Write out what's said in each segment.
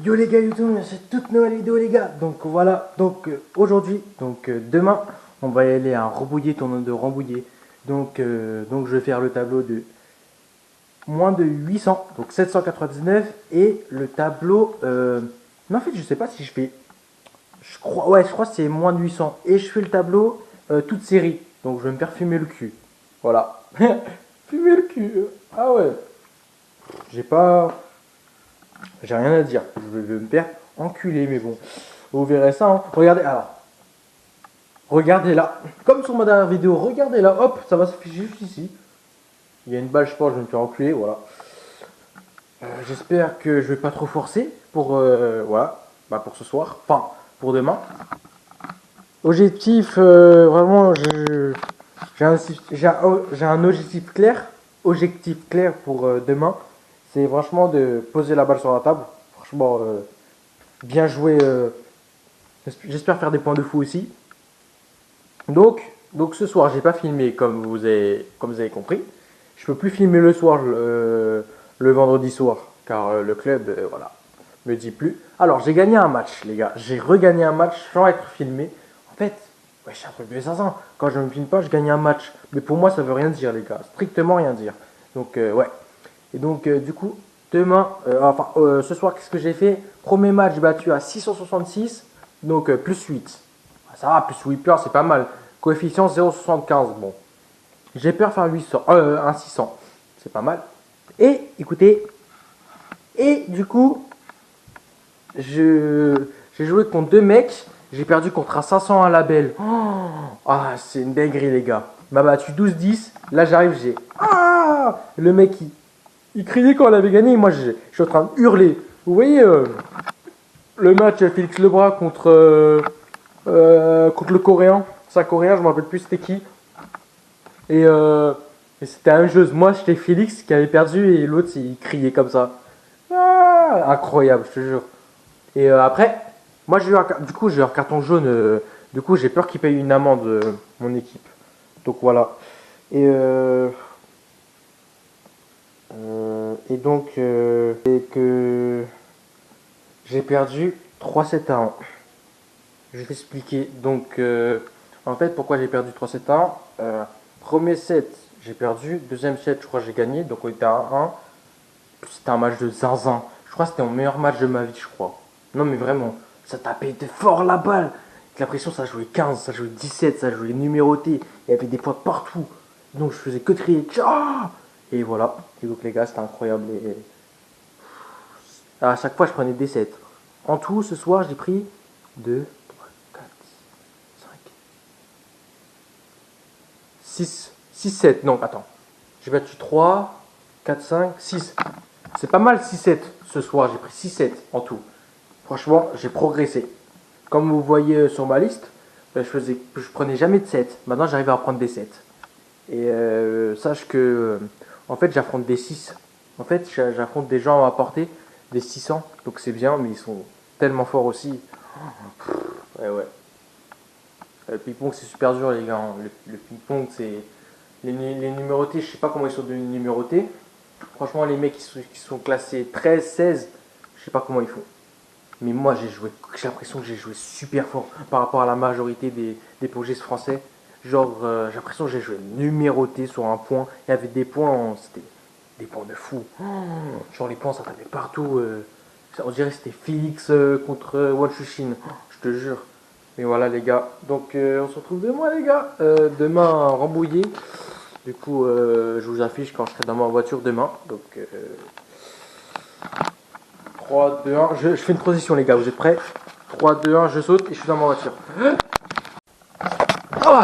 Yo les gars YouTube, c'est toute nouvelle vidéo les gars. Donc voilà, aujourd'hui, demain, on va y aller à Rambouillet, tournoi de Rambouillet. Donc je vais faire le tableau de moins de 800, donc 799 et le tableau. Mais en fait, je sais pas si je fais. Je crois que c'est moins de 800 et je fais le tableau toute série. Donc je vais me faire fumer le cul. Voilà. Fumer le cul. Ah ouais. J'ai pas. J'ai rien à dire. Je vais me faire enculer, mais bon. Vous verrez ça. Hein. Regardez, alors. Regardez là. Comme sur ma dernière vidéo, regardez là. Hop, ça va s'afficher juste ici. Il y a une balle, je pense, je vais me faire enculer. Voilà. J'espère que je vais pas trop forcer pour, voilà, bah pour ce soir. Enfin, pour demain. Objectif, vraiment, j'ai un objectif clair pour demain. C'est franchement de poser la balle sur la table. Franchement, bien joué. J'espère faire des points de fou aussi. Donc ce soir, j'ai pas filmé comme vous avez compris. Je peux plus filmer le soir, le vendredi soir, car le club, voilà, me dit plus. Alors j'ai gagné un match, les gars. J'ai regagné un match sans être filmé. En fait, ouais, je suis un peu bizarre. Quand je ne me filme pas, je gagne un match. Mais pour moi, ça veut rien dire, les gars. Strictement rien dire. Donc ouais. Et donc du coup, demain, ce soir, qu'est-ce que j'ai fait? Premier match battu à 666, donc plus 8. Ça va, plus 8 peurs, c'est pas mal. Coefficient 0,75. Bon, j'ai peur de faire 800, un 600. C'est pas mal. Et écoutez, et du coup, j'ai joué contre deux mecs. J'ai perdu contre un 500 à label. Ah, c'est une dinguerie, les gars. Il m'a battu 12-10. Là, j'arrive, j'ai. Ah, le mec, il criait quand on avait gagné. Moi, je suis en train de hurler. Vous voyez le match Félix Lebras contre le Coréen. C'est un Coréen, je me rappelle plus c'était qui. Et, et c'était la même chose. Moi, c'était Félix qui avait perdu et l'autre, il criait comme ça. Ah, incroyable, je te jure. Et après, moi, j'ai eu un carton jaune. Du coup, j'ai peur qu'il paye une amende, mon équipe. Donc voilà. Et, et que j'ai perdu 3-7 à 1. Je vais t'expliquer. En fait, pourquoi j'ai perdu 3-7 à 1. Premier set, j'ai perdu. Deuxième set, je crois que j'ai gagné. Donc on était à 1. C'était un match de zinzin. Je crois que c'était mon meilleur match de ma vie, je crois. Non, mais vraiment, ça tapait fort la balle. Avec l'impression ça jouait 15, ça jouait 17, ça jouait numéroté. Il y avait des points partout. Donc je faisais que crier. Tcha. Et voilà. Et donc les gars, c'était incroyable. Et à chaque fois, je prenais des sets. En tout, ce soir, j'ai pris 2, 3, 4, 5, 6, 6, 7. Non, attends. J'ai battu 3, 4, 5, 6. C'est pas mal 6-7 ce soir. J'ai pris 6-7 en tout. Franchement, j'ai progressé. Comme vous voyez sur ma liste, je prenais jamais de 7. Maintenant, j'arrive à prendre des 7. Et sache que, en fait, j'affronte des 6. En fait, j'affronte des gens à portée, des 600. Donc c'est bien, mais ils sont tellement forts aussi. Ouais, ouais. Le ping-pong, c'est super dur, les gars. Hein. Le ping-pong, c'est. Les numérotés, je sais pas comment ils sont devenus numérotés. Franchement, les mecs qui sont classés 13, 16, je sais pas comment ils font. Mais moi, j'ai l'impression que j'ai joué super fort par rapport à la majorité des pogistes français. Genre, j'ai l'impression que j'ai joué numéroté sur un point. Il y avait des points, c'était des points de fou. Genre, les points, ça tapait partout. On dirait que c'était Félix contre Wanshushin. Je te jure. Mais voilà, les gars. Donc, on se retrouve demain, les gars. Demain, à Rambouillet. Du coup, je vous affiche quand je serai dans ma voiture demain. Donc, 3, 2, 1. Je fais une transition, les gars. Vous êtes prêts? 3, 2, 1. Je saute et je suis dans ma voiture. Oh,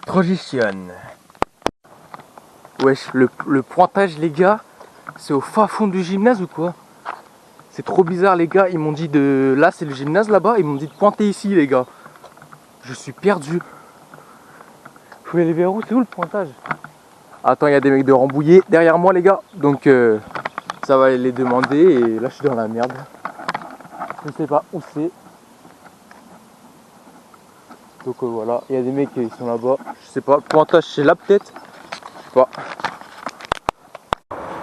transition. Wesh, le pointage, les gars, c'est au fin fond du gymnase ou quoi? C'est trop bizarre, les gars. Ils m'ont dit de. Là, c'est le gymnase là-bas. Ils m'ont dit de pointer ici, les gars. Je suis perdu. Je vais aller vers où? C'est où le pointage? Attends, il y a des mecs de Rambouillet derrière moi, les gars. Donc, ça va les demander. Et là, je suis dans la merde. Je sais pas où c'est. Donc, voilà. Il y a des mecs qui sont là-bas. Je sais pas. Le pointage, c'est là, peut-être. Je sais pas.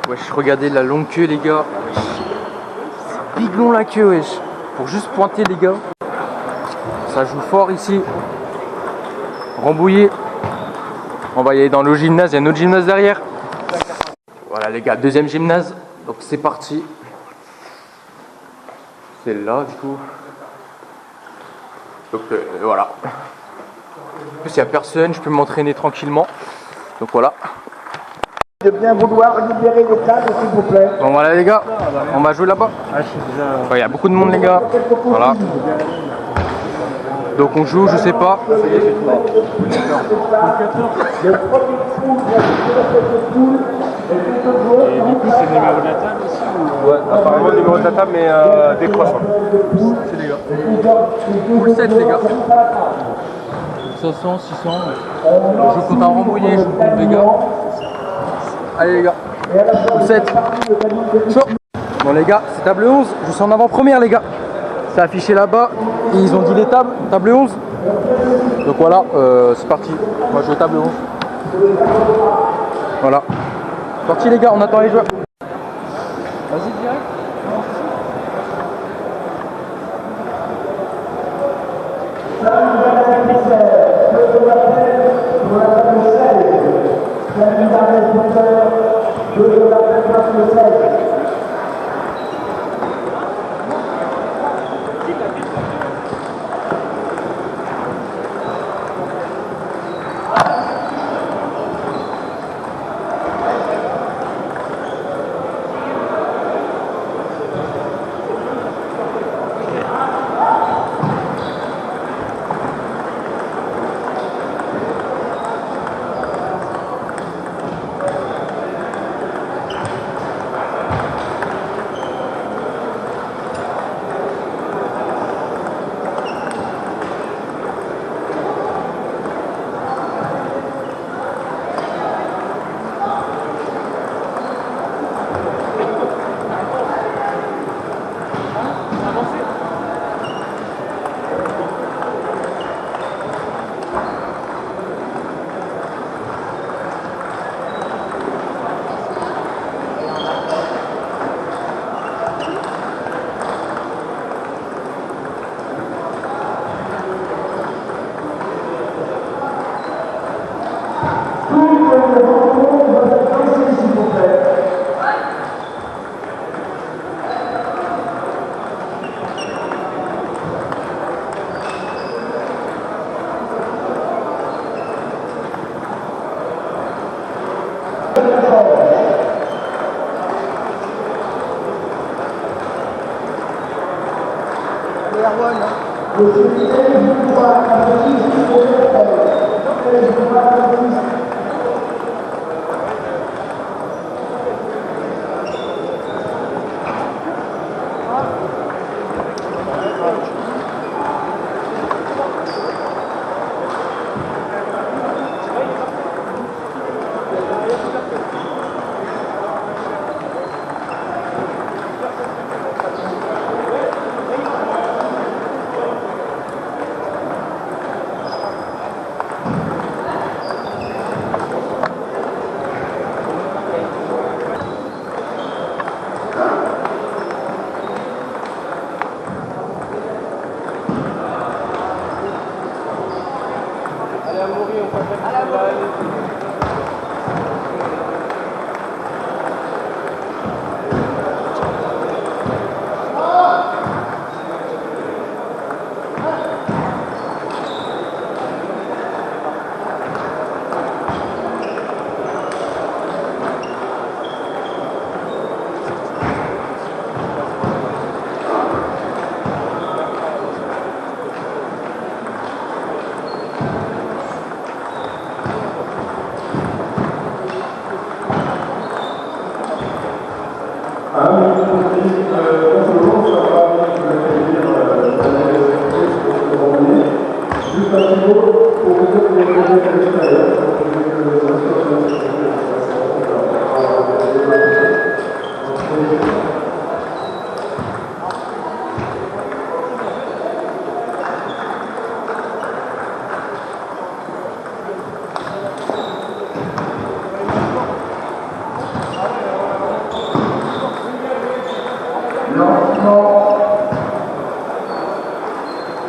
Wesh, regardez la longue queue, les gars. biglon la queue, wesh. Pour juste pointer, les gars. Ça joue fort ici. Rambouillet. On va y aller dans le gymnase. Il y a un autre gymnase derrière. Voilà, les gars, deuxième gymnase. Donc, c'est parti. C'est là, du coup. Donc, voilà. En plus, il n'y a personne. Je peux m'entraîner tranquillement. Donc, voilà. De bien vouloir libérer les tables, s'il vous plaît. Bon, voilà, les gars. On va jouer là-bas. Il y a beaucoup de monde, les gars. Voilà. Donc on joue, je sais pas. Le premier trou de poule est toujours. Et du coup, c'est le numéro de la table aussi ou... Ouais, apparemment le numéro de la table, mais décroissant. C'est les gars. Full 7, les gars. 500, 600. Je joue contre un Rambouillet, je joue contre les gars. Allez, les gars. Full 7. Chaud. Bon, les gars, c'est table 11. Je suis en avant-première, les gars. C'est affiché là-bas. Et ils ont dit les tables. Table 11. Donc voilà, c'est parti. On va jouer table 11. Voilà. C'est parti, les gars, on attend les joueurs. Vas-y, direct.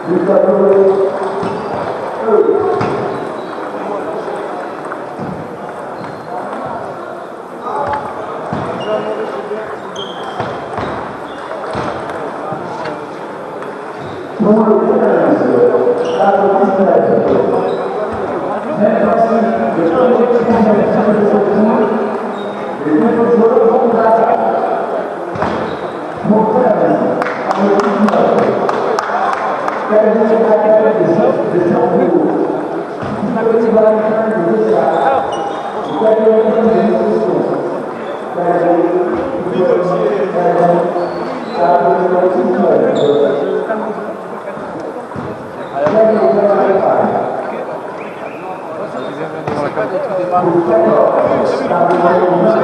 Si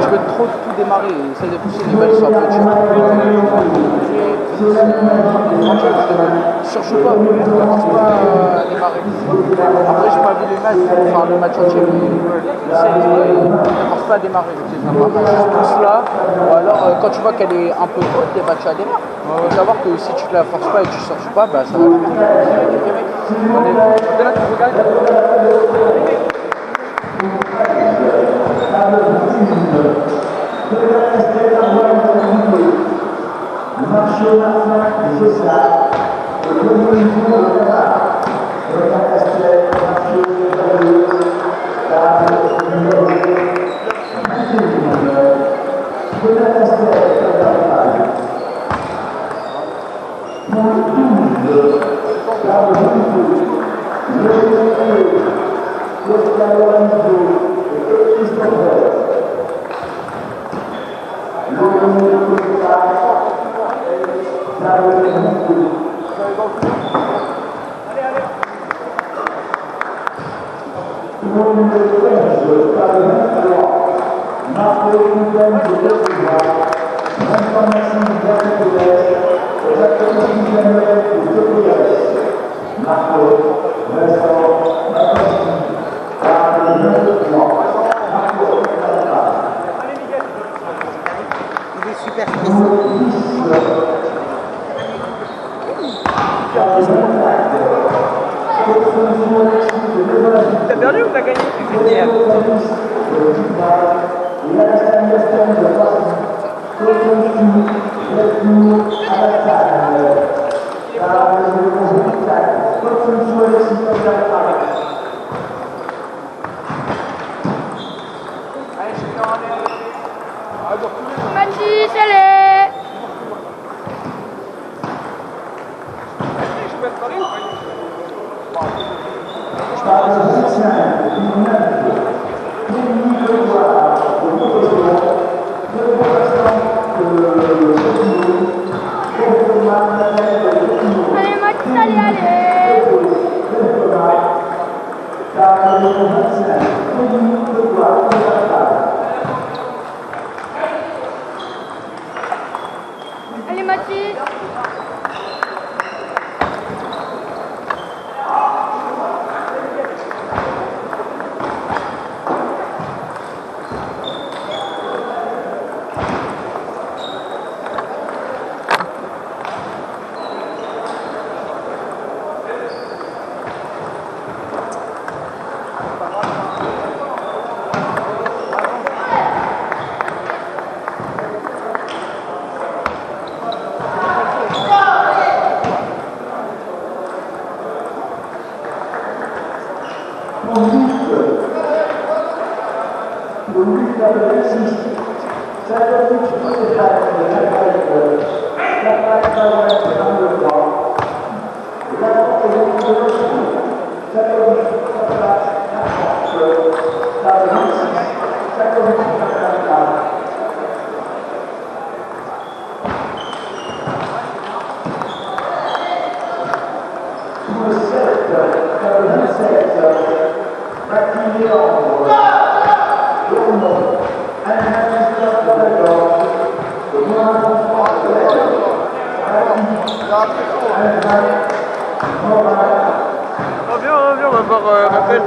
tu veux trop tout démarrer et essayer de pousser les balles sur un peu dur. Surjoue pas, ne force pas à démarrer. Après, j'ai pas vu les matchs, enfin le match entier, mais ne force pas à démarrer. Vraiment, juste pousse là, ou alors quand tu vois qu'elle est un peu haute, les matchs à démarrer. Il faut savoir que si tu la forces pas et que tu surjoues pas, bah ça va le faire. T'as perdu ou t'as gagné? Mathis, allez! Allez Mathis, allez, allez! Allez Mathis! Viens, on va voir Raphaël.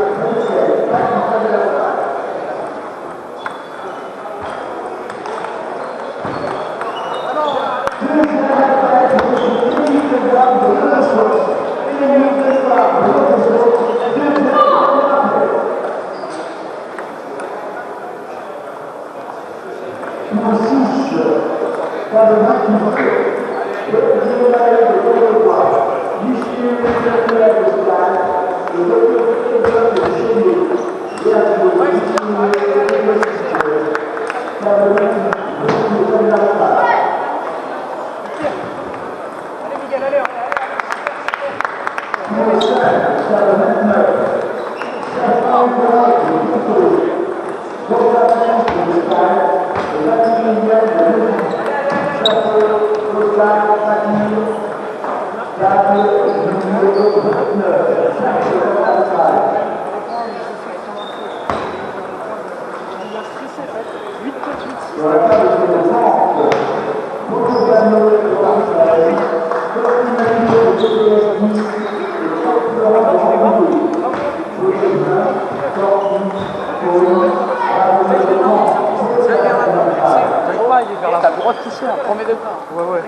T'as le droit de toucher un premier degré. Ouais.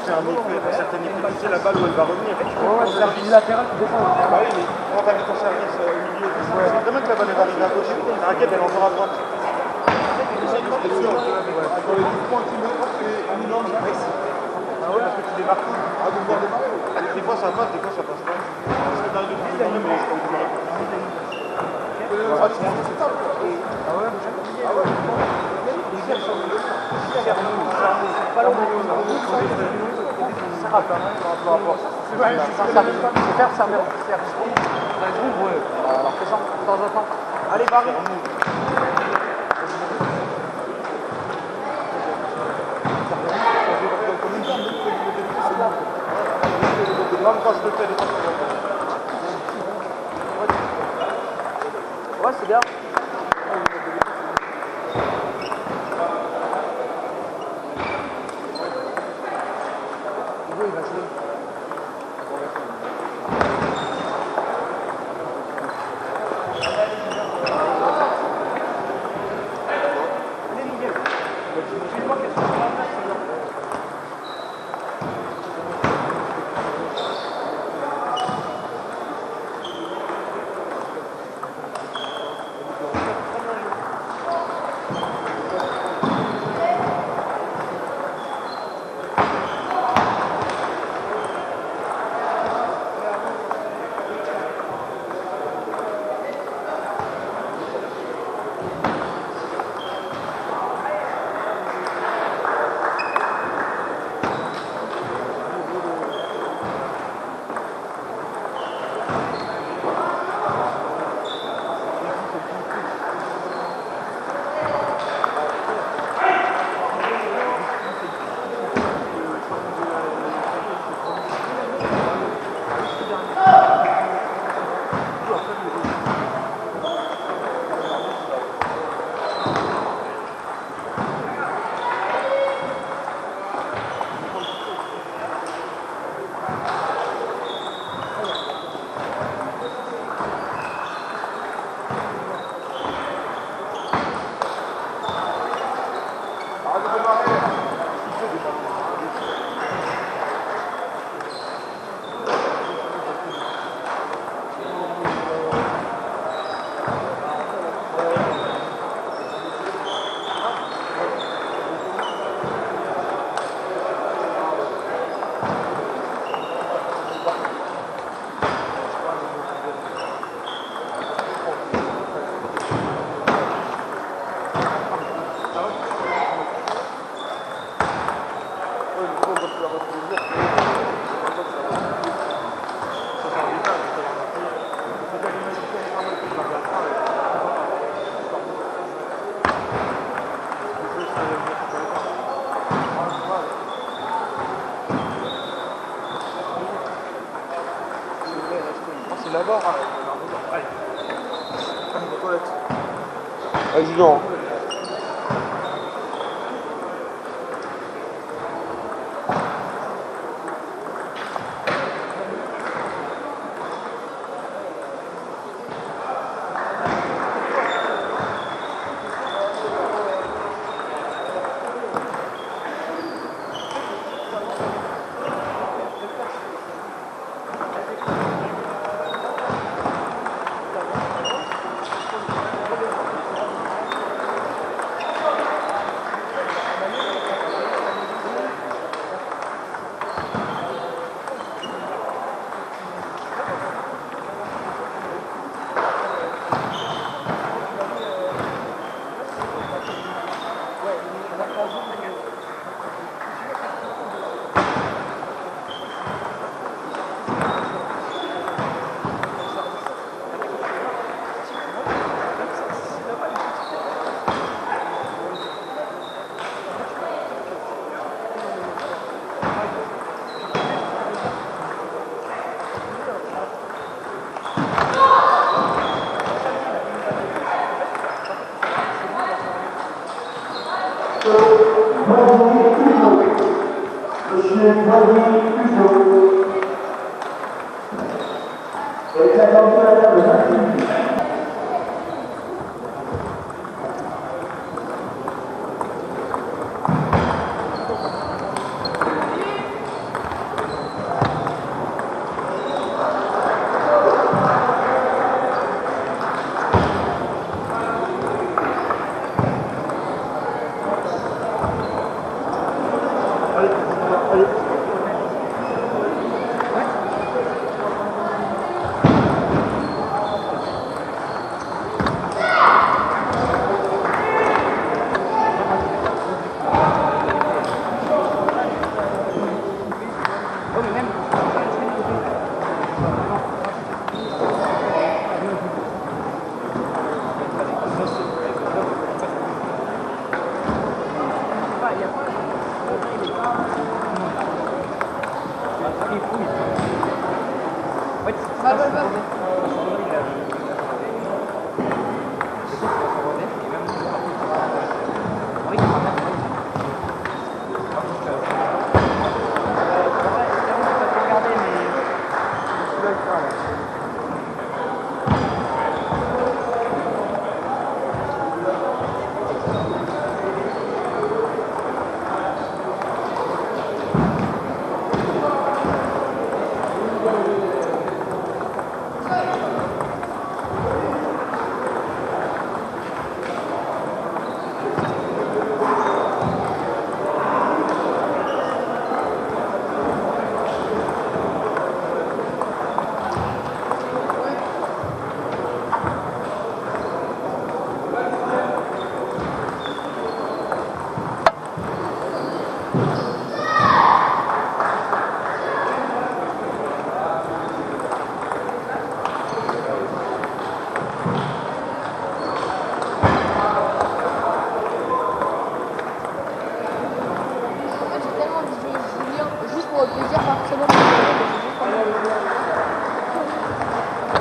C'est un effet, dans certaines équipes, tu sais la balle où elle va revenir. Ouais, service latéral qui défend. Ah oui, mais quand t'as mis ton service au milieu, c'est très bien que la balle elle va arriver à gauche. La raquette elle est encore à droite. Ah ouais, parce que tu démarres tout. Ah, de voir démarrer. Des fois ça passe, des fois ça passe pas. Parce que t'arrives depuis le mais je pense que C'est faire servir. Alors fais ça de temps en temps. Allez, Barry. même quand je le fais, des fois, ouais, c'est bien. Hugo, il va jouer. Vas-y, non.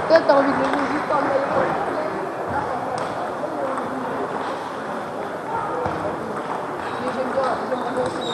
Toi, t'as envie de le jouer juste en maillot. Mais j'aime bien aussi.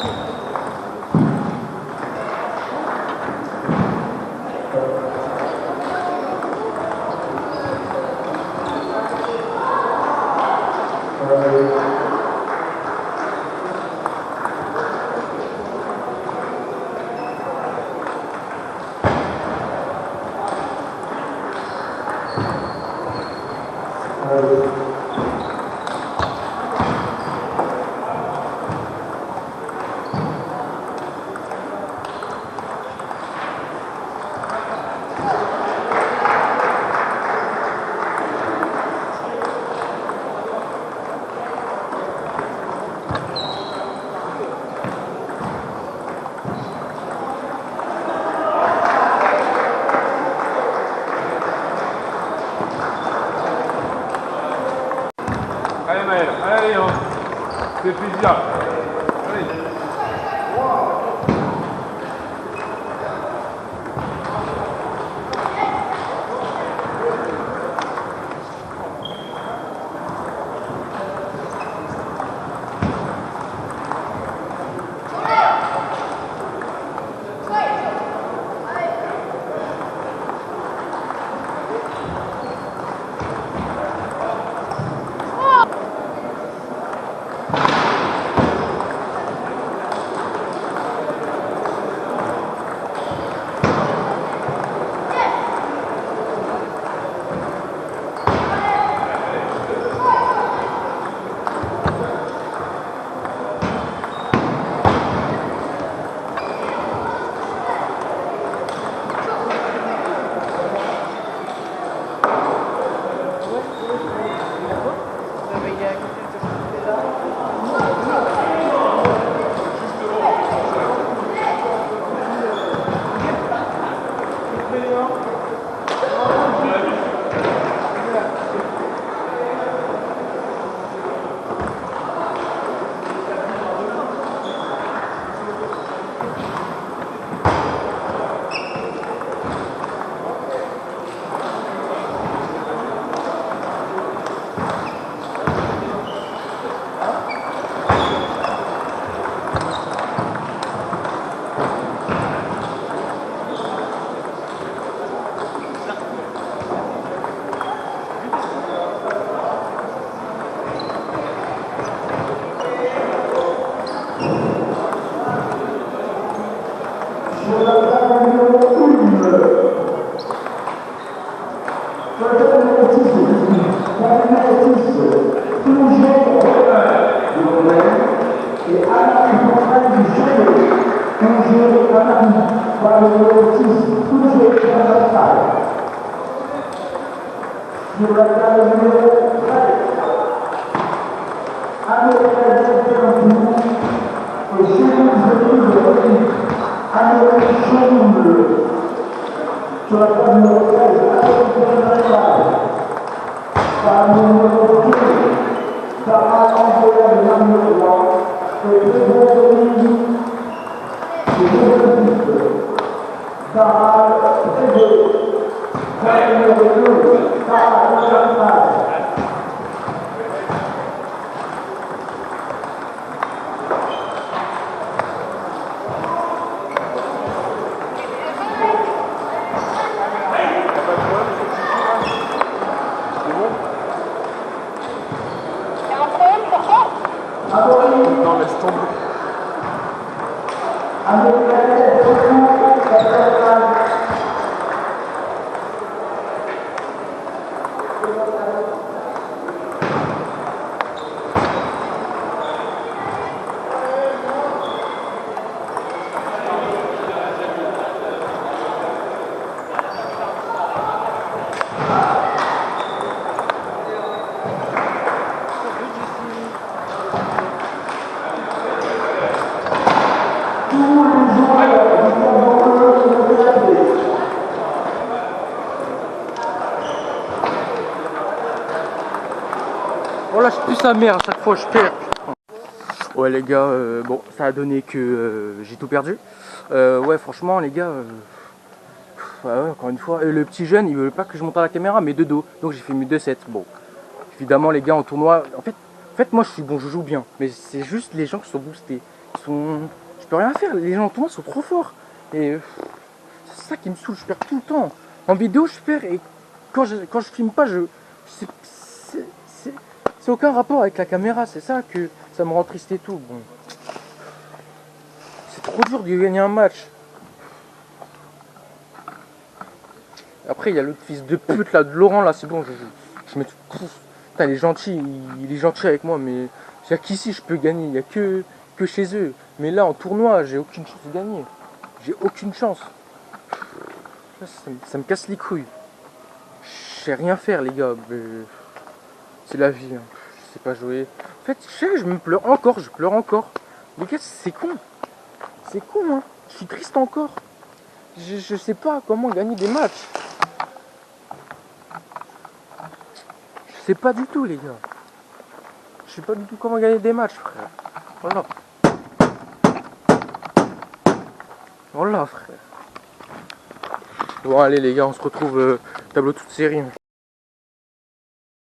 Allez Maël, allez hein. C'est plaisir. Allez. Non, laisse tomber. Oh là, je pue sa mère à chaque fois, je perds. Ouais les gars, bon, ça a donné que j'ai tout perdu. Ouais, franchement les gars, ouais, encore une fois, le petit jeune, il veut pas que je monte à la caméra, mais de dos. Donc j'ai fait mes 2-7. Bon, évidemment les gars en tournoi, en fait moi je suis bon, je joue bien. Mais c'est juste les gens qui sont boostés. Je peux rien faire, les gens en tournoi sont trop forts. Et c'est ça qui me saoule, je perds tout le temps. En vidéo je perds et quand je filme pas, c'est aucun rapport avec la caméra, c'est ça que ça me rend triste et tout. Bon. C'est trop dur de gagner un match. Après il y a l'autre fils de pute là, de Laurent là, c'est bon, je mets tout. Putain, il est gentil, il est gentil avec moi, mais il n'y a qu'ici je peux gagner, il n'y a que chez eux. Mais là en tournoi, j'ai aucune chance de gagner. J'ai aucune chance. Ça me casse les couilles. Je sais rien faire les gars, mais c'est la vie. Hein. Je sais pas jouer. En fait, je me pleure encore, je pleure encore. Les gars, c'est con. C'est con, hein. Je suis triste encore. Je sais pas comment gagner des matchs. Je sais pas du tout, les gars. Je sais pas du tout comment gagner des matchs, frère. Voilà. Voilà, frère. Bon, allez, les gars, on se retrouve tableau toute série.